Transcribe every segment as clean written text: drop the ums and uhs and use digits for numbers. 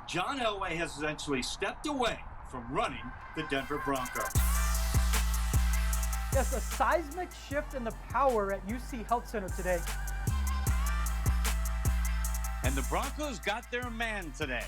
John Elway has essentially stepped away from running the Denver Broncos. Yes, a seismic shift in the power at UC Health Center today. And the Broncos got their man today,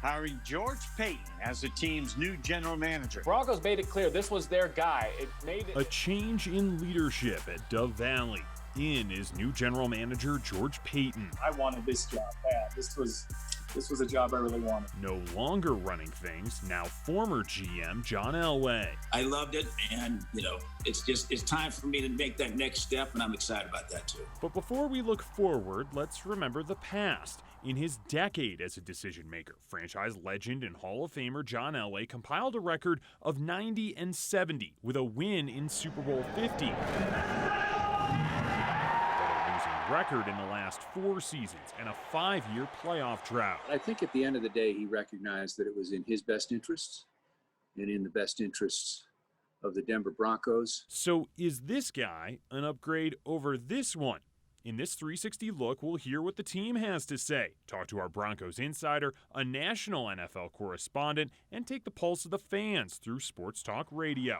hiring George Paton as the team's new general manager. Broncos made it clear this was their guy. It made it a change in leadership at Dove Valley. In is new general manager George Paton. I wanted this job bad. This was a job I really wanted. No longer running things, now former GM John Elway. I loved it, and it's time for me to make that next step, and I'm excited about that too. But before we look forward, let's remember the past. In his decade as a decision maker, franchise legend and Hall of Famer John Elway compiled a record of 90-70 with a win in Super Bowl 50. Record in the last 4 seasons and a 5-year playoff drought. I think at the end of the day, he recognized that it was in his best interests and in the best interests of the Denver Broncos. So is this guy an upgrade over this one? In this 360 look, we'll hear what the team has to say, talk to our Broncos insider, a national NFL correspondent, and take the pulse of the fans through Sports Talk Radio.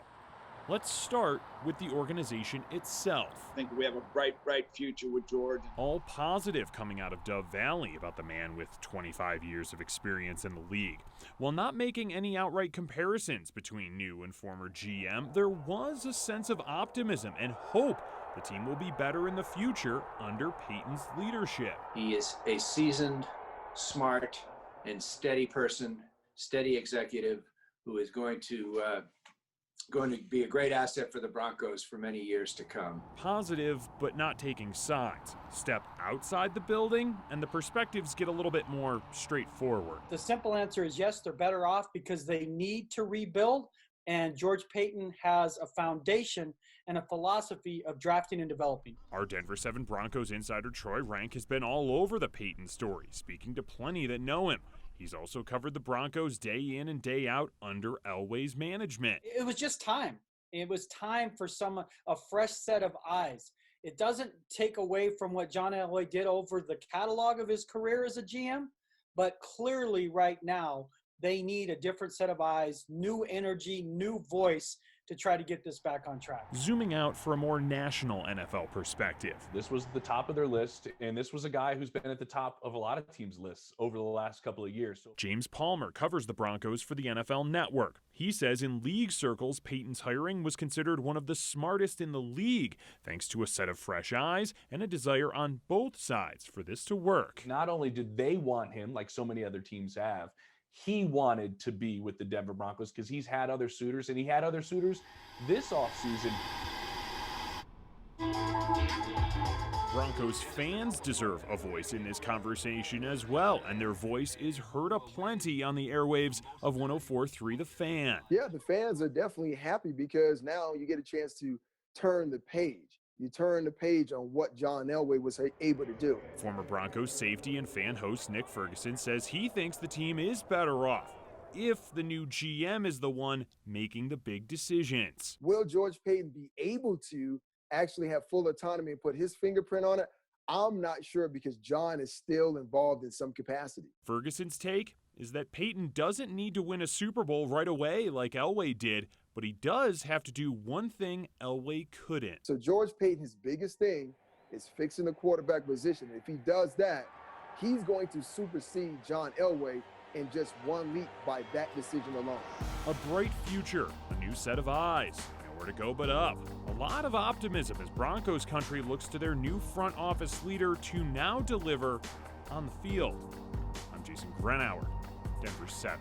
Let's start with the organization itself. I think we have a bright future with George. All positive coming out of Dove Valley about the man with 25 years of experience in the league. While not making any outright comparisons between new and former GM, there was a sense of optimism and hope the team will be better in the future under Paton's leadership. He is a seasoned, smart, and steady person, steady executive who is going to be a great asset for the Broncos for many years to come. Positive, but not taking sides. Step outside the building, and the perspectives get a little bit more straightforward. The simple answer is yes, they're better off because they need to rebuild, and George Paton has a foundation and a philosophy of drafting and developing. Our Denver 7 Broncos insider Troy Rank has been all over the Paton story, speaking to plenty that know him. He's also covered the Broncos day in and day out under Elway's management. It was just time. It was time for a fresh set of eyes. It doesn't take away from what John Elway did over the catalog of his career as a GM, but clearly right now they need a different set of eyes, new energy, new voice to try to get this back on track. Zooming out for a more national NFL perspective. This was the top of their list, and this was a guy who's been at the top of a lot of teams' lists over the last couple of years. James Palmer covers the Broncos for the NFL Network. He says in league circles, Paton's hiring was considered one of the smartest in the league, thanks to a set of fresh eyes and a desire on both sides for this to work. Not only did they want him, like so many other teams have, he wanted to be with the Denver Broncos because he's had other suitors, and he had other suitors this offseason. Broncos fans deserve a voice in this conversation as well, and their voice is heard aplenty on the airwaves of 104.3 The Fan. Yeah, the fans are definitely happy because now you get a chance to turn the page. You turn the page on what John Elway was able to do. Former Broncos safety and fan host Nick Ferguson says he thinks the team is better off if the new GM is the one making the big decisions. Will George Paton be able to actually have full autonomy and put his fingerprint on it? I'm not sure because John is still involved in some capacity. Ferguson's take is that Paton doesn't need to win a Super Bowl right away like Elway did, but he does have to do one thing Elway couldn't. So George Paton's biggest thing is fixing the quarterback position. If he does that, he's going to supersede John Elway in just one leap by that decision alone. A bright future, a new set of eyes, nowhere to go but up. A lot of optimism as Broncos country looks to their new front office leader to now deliver on the field. I'm Jason Grenauer, Denver 7.